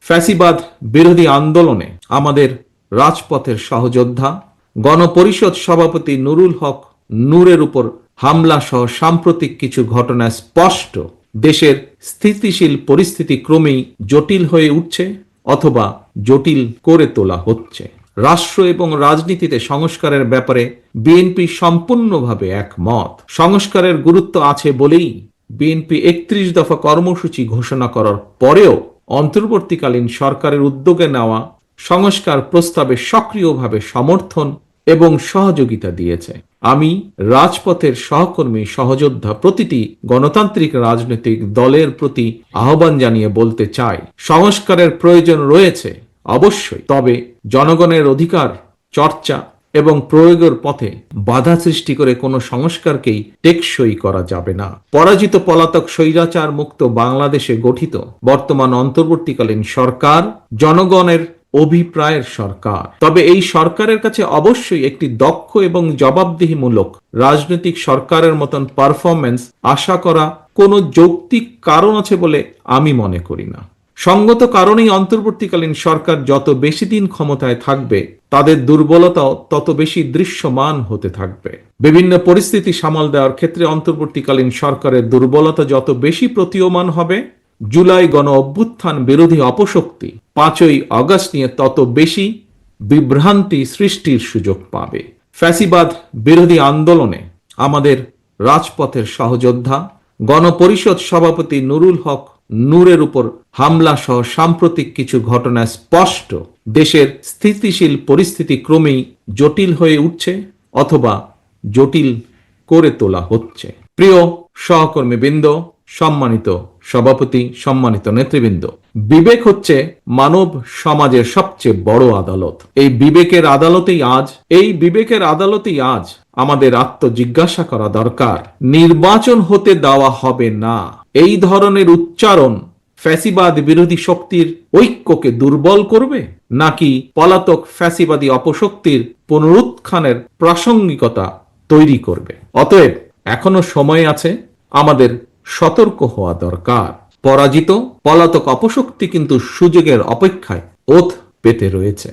ফ্যাসিবাদ বিরোধী আন্দোলনে আমাদের রাজপথের সহযোদ্ধা গণপরিষদ সভাপতি নুরুল হক নূরের উপর হামলা সহ সাম্প্রতিক কিছু ঘটনা স্পষ্ট দেশের স্থিতিশীল পরিস্থিতি ক্রমেই জটিল হয়ে উঠছে অথবা জটিল করে তোলা হচ্ছে। রাষ্ট্র এবং রাজনীতিতে সংস্কারের ব্যাপারে বিএনপি সম্পূর্ণভাবে একমত। সংস্কারের গুরুত্ব আছে বলেই বিএনপি 31 দফা কর্মসূচি ঘোষণা করার পরেও অন্তর্বর্তীকালীন সরকারের উদ্যোগে নেওয়া সংস্কার প্রস্তাবে সক্রিয়ভাবে সমর্থন এবং সহযোগিতা দিয়েছে। আমি রাজপথের সহকর্মী সহযোদ্ধা প্রতিটি গণতান্ত্রিক রাজনৈতিক দলের প্রতি আহ্বান জানিয়ে বলতে চাই, সংস্কারের প্রয়োজন রয়েছে অবশ্যই, তবে জনগণের অধিকার চর্চা এবং প্রয়োগের পথে বাধা সৃষ্টি করে কোনো সংস্কারকেই টেকসই করা যাবে না। পরাজিত পলাতক স্বৈরাচার মুক্ত বাংলাদেশে গঠিত বর্তমান অন্তর্বর্তীকালীন সরকার জনগণের অভিপ্রায়ের সরকার। তবে এই সরকারের কাছে অবশ্যই একটি দক্ষ এবং জবাবদিহিমূলক রাজনৈতিক সরকারের মতন পারফরম্যান্স আশা করা কোনো যৌক্তিক কারণ আছে বলে আমি মনে করি না। সঙ্গত কারণেই অন্তর্বর্তীকালীন সরকার যত বেশি দিন ক্ষমতায় থাকবে তাদের দুর্বলতাও তত বেশি দৃশ্যমান হতে থাকবে। বিভিন্ন পরিস্থিতি সামাল দেওয়ার ক্ষেত্রে অন্তর্বর্তীকালীন সরকারের দুর্বলতা যত বেশি প্রতীয়মান হবে, জুলাই গণ অভ্যুত্থান বিরোধী অপশক্তি 5ই আগস্ট নিয়ে তত বেশি বিভ্রান্তি সৃষ্টির সুযোগ পাবে। ফ্যাসিবাদ বিরোধী আন্দোলনে আমাদের রাজপথের সহযোদ্ধা গণপরিষদ সভাপতি নুরুল হক নূরের উপর হামলা সহ সাম্প্রতিক কিছু ঘটনা স্পষ্ট দেশের স্থিতিশীল পরিস্থিতি ক্রমেই জটিল হয়ে উঠছে অথবা জটিল করে তোলা হচ্ছে। প্রিয় সহকর্মীবৃন্দ, সম্মানিত সভাপতি, সম্মানিত নেতৃবৃন্দ, বিবেক হচ্ছে মানব সমাজের সবচেয়ে বড় আদালত। এই বিবেকের আদালতেই আজ আমাদের আত্মজিজ্ঞাসা করা দরকার। নির্বাচন হতে দেওয়া হবে না, এই ধরনের উচ্চারণ ফ্যাসিবাদ বিরোধী শক্তির ঐক্যকে দুর্বল করবে, নাকি পলাতক ফ্যাসিবাদী অপশক্তির পুনরুত্থানের প্রাসঙ্গিকতা তৈরি করবে? অতএব এখনো সময় আছে, আমাদের সতর্ক হওয়া দরকার। পরাজিত পলাতক অপশক্তি কিন্তু সুযোগের অপেক্ষায় ওত পেতে রয়েছে।